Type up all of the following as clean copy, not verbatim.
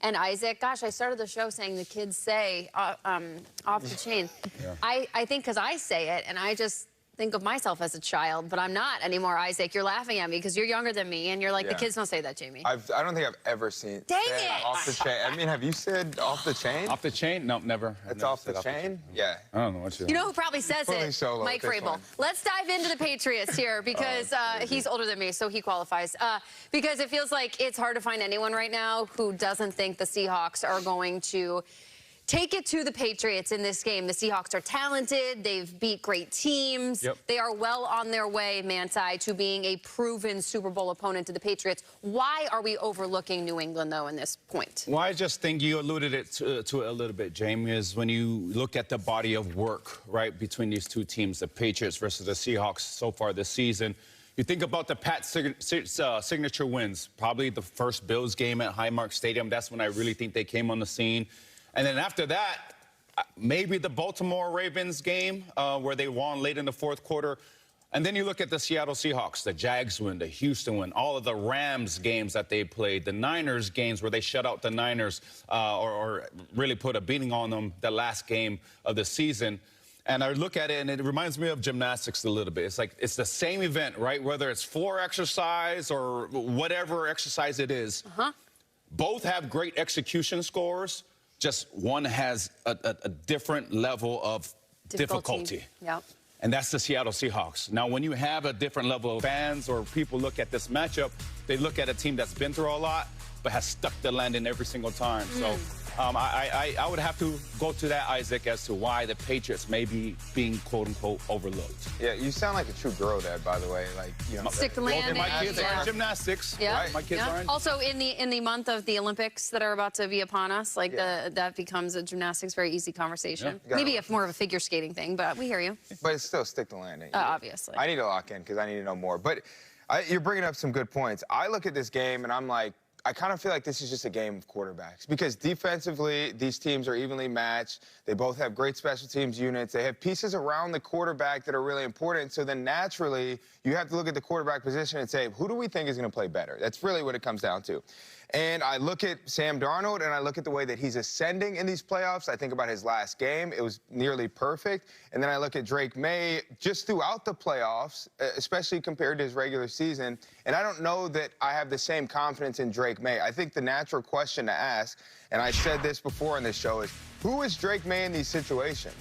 And Isaac, gosh, I started the show saying the kids say off the chain. Yeah. I think because I say it, and I just think of myself as a child, but I'm not anymore, Isaac. You're laughing at me because you're younger than me, and you're like, the kids don't say that, Jamie. I don't think I've ever seen Dang it! Off the chain. I mean, have you said off the chain? Off the chain? No, never. It's off the chain? Yeah. I don't know what you know who probably says it? Solo Mike Vrabel. Let's dive into the Patriots here because he's older than me, so he qualifies. Because it feels like it's hard to find anyone right now who doesn't think the Seahawks are going to take it to the Patriots in this game. The Seahawks are talented. They've beat great teams. Yep. They are well on their way, Manti, to being a proven Super Bowl opponent to the Patriots. Why are we overlooking New England, though, in this point? Well, I just think you alluded to it a little bit, Jamie, is when you look at the body of work, right, between these two teams, the Patriots versus the Seahawks so far this season. You think about the Pat signature wins, probably the first Bills game at Highmark Stadium. That's when I really think they came on the scene. And then after that, maybe the Baltimore Ravens game where they won late in the fourth quarter. And then you look at the Seattle Seahawks, the Jags win, the Houston win, all of the Rams games that they played, the Niners games where they shut out the Niners or really put a beating on them the last game of the season. And I look at it, and it reminds me of gymnastics a little bit. It's like it's the same event, right? Whether it's floor exercise or whatever exercise it is. Both have great execution scores. Just one has a different level of difficulty. Yep. And that's the Seattle Seahawks. Now, when you have a different level of fans or people look at this matchup, they look at a team that's been through a lot, but has stuck the landing every single time. So I would have to go to that, Isaac, as to why the Patriots may be being, quote-unquote, overlooked. Yeah, you sound like a true girl dad, by the way. Like, you know, stick the landing. My kids are in gymnastics. Yeah. Right? My kids are in. Also, in the month of the Olympics that are about to be upon us, like that becomes a gymnastics very easy conversation. Maybe more of a figure skating thing, but we hear you. But it's still stick the landing. Obviously. I need to lock in because I need to know more. But you're bringing up some good points. I look at this game and I'm like, I kind of feel like this is just a game of quarterbacks because defensively, these teams are evenly matched. They both have great special teams units. They have pieces around the quarterback that are really important. So then naturally, you have to look at the quarterback position and say, who do we think is going to play better? That's really what it comes down to. And I look at Sam Darnold, and I look at the way that he's ascending in these playoffs. I think about his last game. It was nearly perfect. And then I look at Drake Maye just throughout the playoffs, especially compared to his regular season. And I don't know that I have the same confidence in Drake Maye. I think the natural question to ask, and I said this before in this show, is who is Drake Maye in these situations?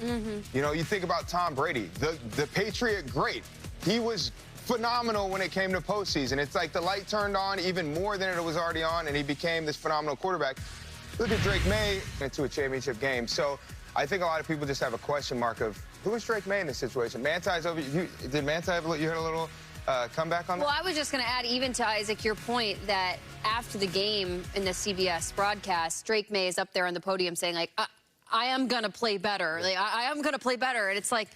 You know, you think about Tom Brady, the Patriot great. He was phenomenal when it came to postseason. It's like the light turned on even more than it was already on, and he became this phenomenal quarterback. Look at Drake Maye into a championship game. So I think a lot of people just have a question mark of who is Drake Maye in this situation? Manti's over. Did Manti have you had a little comeback on that? Well, I was just going to add, even to Isaac, your point that after the game in the CBS broadcast, Drake Maye is up there on the podium saying, like, I am going to play better. Like, I am going to play better. And it's like,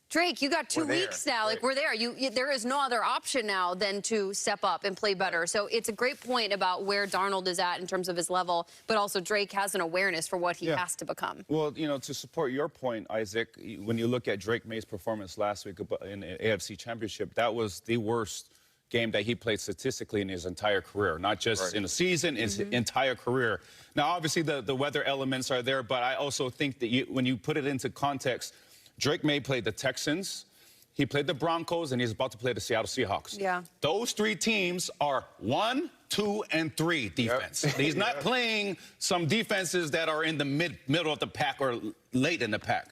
Drake, you got 2 weeks now. Like, we're there. There is no other option now than to step up and play better. So it's a great point about where Darnold is at in terms of his level, but also Drake has an awareness for what he has to become. Well, you know, to support your point, Isaac, when you look at Drake Maye's performance last week in the AFC Championship, that was the worst game that he played statistically in his entire career, not just in a season, his entire career. Now, obviously, the weather elements are there, but I also think that when you put it into context, Drake Maye played the Texans, he played the Broncos, and he's about to play the Seattle Seahawks. Yeah. Those three teams are 1, 2, and 3 defense. He's not playing some defenses that are in the middle of the pack or late in the pack.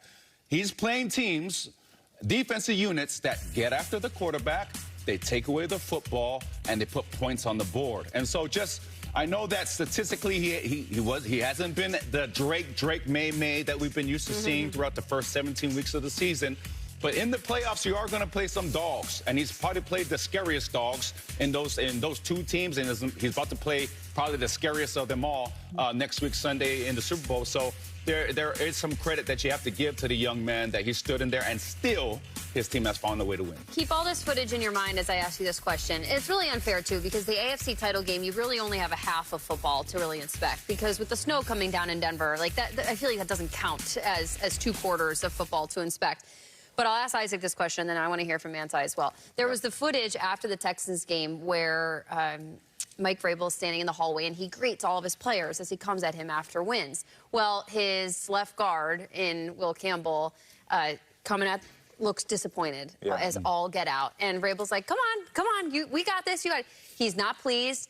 He's playing teams, defensive units that get after the quarterback, they take away the football, and they put points on the board. And so I know that statistically he hasn't been the Drake Maye that we've been used to seeing throughout the first 17 weeks of the season. But in the playoffs, you are going to play some dogs, and he's probably played the scariest dogs in those two teams, and he's about to play probably the scariest of them all next week Sunday in the Super Bowl. So there is some credit that you have to give to the young man that he stood in there, and still his team has found a way to win. Keep all this footage in your mind as I ask you this question. It's really unfair, too, because the AFC title game, you really only have a half of football to really inspect, because with the snow coming down in Denver, like that, I feel like that doesn't count as 2 quarters of football to inspect. But I'll ask Isaac this question, and then I want to hear from Manti as well. There was the footage after the Texans game where Mike Vrabel is standing in the hallway, and he greets all of his players as he comes at him after wins. Well, his left guard in Will Campbell looks disappointed as all get out. And Vrabel's like, come on, we got this. He's not pleased.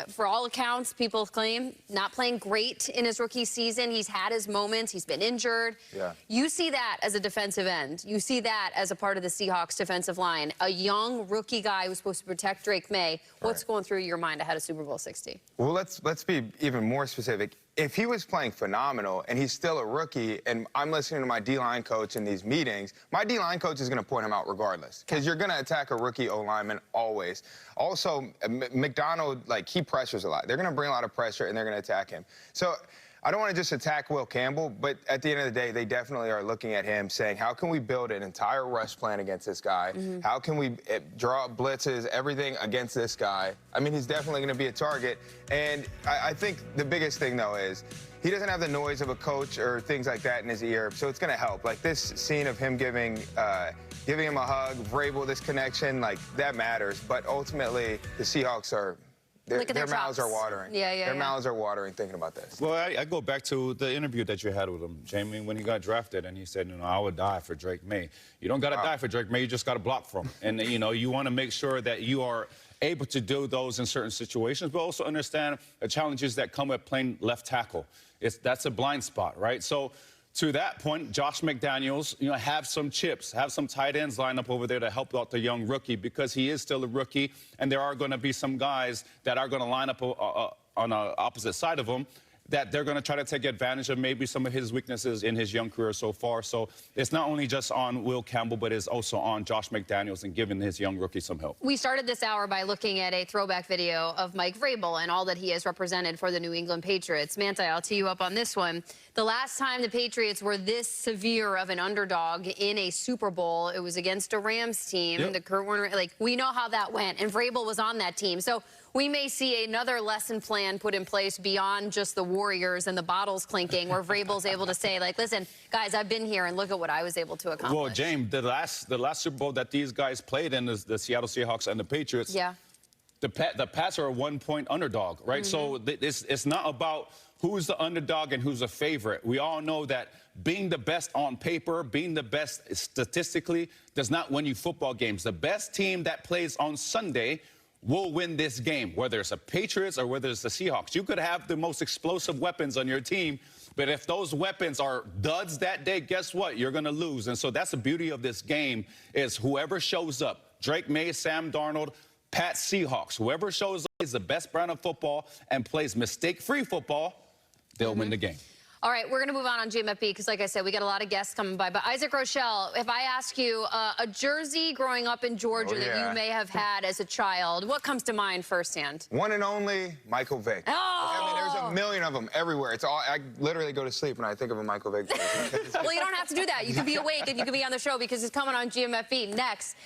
For all accounts, people claim not playing great in his rookie season. He's had his moments. He's been injured. Yeah. You see that as a defensive end. You see that as a part of the Seahawks defensive line. A young rookie guy who's supposed to protect Drake Maye. What's going through your mind ahead of Super Bowl 60? Well, let's be even more specific. If he was playing phenomenal and he's still a rookie and I'm listening to my D-line coach in these meetings, my D-line coach is going to point him out regardless because you're going to attack a rookie O-lineman always. Also, McDonald, he pressures a lot. They're going to bring a lot of pressure and they're going to attack him. So I don't want to just attack Will Campbell, but at the end of the day, they definitely are looking at him saying, how can we build an entire rush plan against this guy? How can we draw up blitzes, everything against this guy? I mean, he's definitely going to be a target. And I think the biggest thing, though, is he doesn't have the noise of a coach or things like that in his ear, so it's going to help. Like this scene of him giving him a hug, Vrabel, this connection, that matters. But ultimately, the Seahawks are... Their mouths are watering. Their mouths are watering thinking about this. Well, I go back to the interview that you had with him, Jamie, when he got drafted, and he said, I would die for Drake Maye. You don't got to die for Drake Maye. You just got to block for him. And, you want to make sure that you are able to do those in certain situations, but also understand the challenges that come with playing left tackle. That's a blind spot, right? So, to that point, Josh McDaniels, have some chips, have some tight ends lined up over there to help out the young rookie because he is still a rookie, and there are going to be some guys that are going to line up on the opposite side of him that they're going to try to take advantage of maybe some of his weaknesses in his young career so far. So it's not only just on Will Campbell, but it's also on Josh McDaniels and giving his young rookie some help. We started this hour by looking at a throwback video of Mike Vrabel and all that he has represented for the New England Patriots. Manti, I'll tee you up on this one. The last time the Patriots were this severe of an underdog in a Super Bowl, it was against a Rams team. The Kurt Warner, we know how that went, and Vrabel was on that team. So we may see another lesson plan put in place beyond just the Warriors and the bottles clinking, where Vrabel's able to say, listen, guys, I've been here, and look at what I was able to accomplish. Well, James, the last Super Bowl that these guys played in is the Seattle Seahawks and the Patriots. Yeah. The Pats are a one-point underdog, right? So it's not about who's the underdog and who's a favorite. We all know that being the best on paper, being the best statistically, does not win you football games. The best team that plays on Sunday will win this game, whether it's the Patriots or whether it's the Seahawks. You could have the most explosive weapons on your team, but if those weapons are duds that day, guess what? You're going to lose. And so that's the beauty of this game is whoever shows up, Drake Maye, Sam Darnold, Pats, Seahawks, whoever shows up is the best brand of football and plays mistake-free football, they'll win the game. All right, we're going to move on GMFB because, like I said, we got a lot of guests coming by. But Isaac Rochelle, if I ask you a jersey growing up in Georgia that you may have had as a child, what comes to mind firsthand? One and only Michael Vick. Oh! I mean, there's a million of them everywhere. It's all. I literally go to sleep when I think of a Michael Vick jersey. Well, you don't have to do that. You can be awake and you can be on the show because it's coming on GMFB next.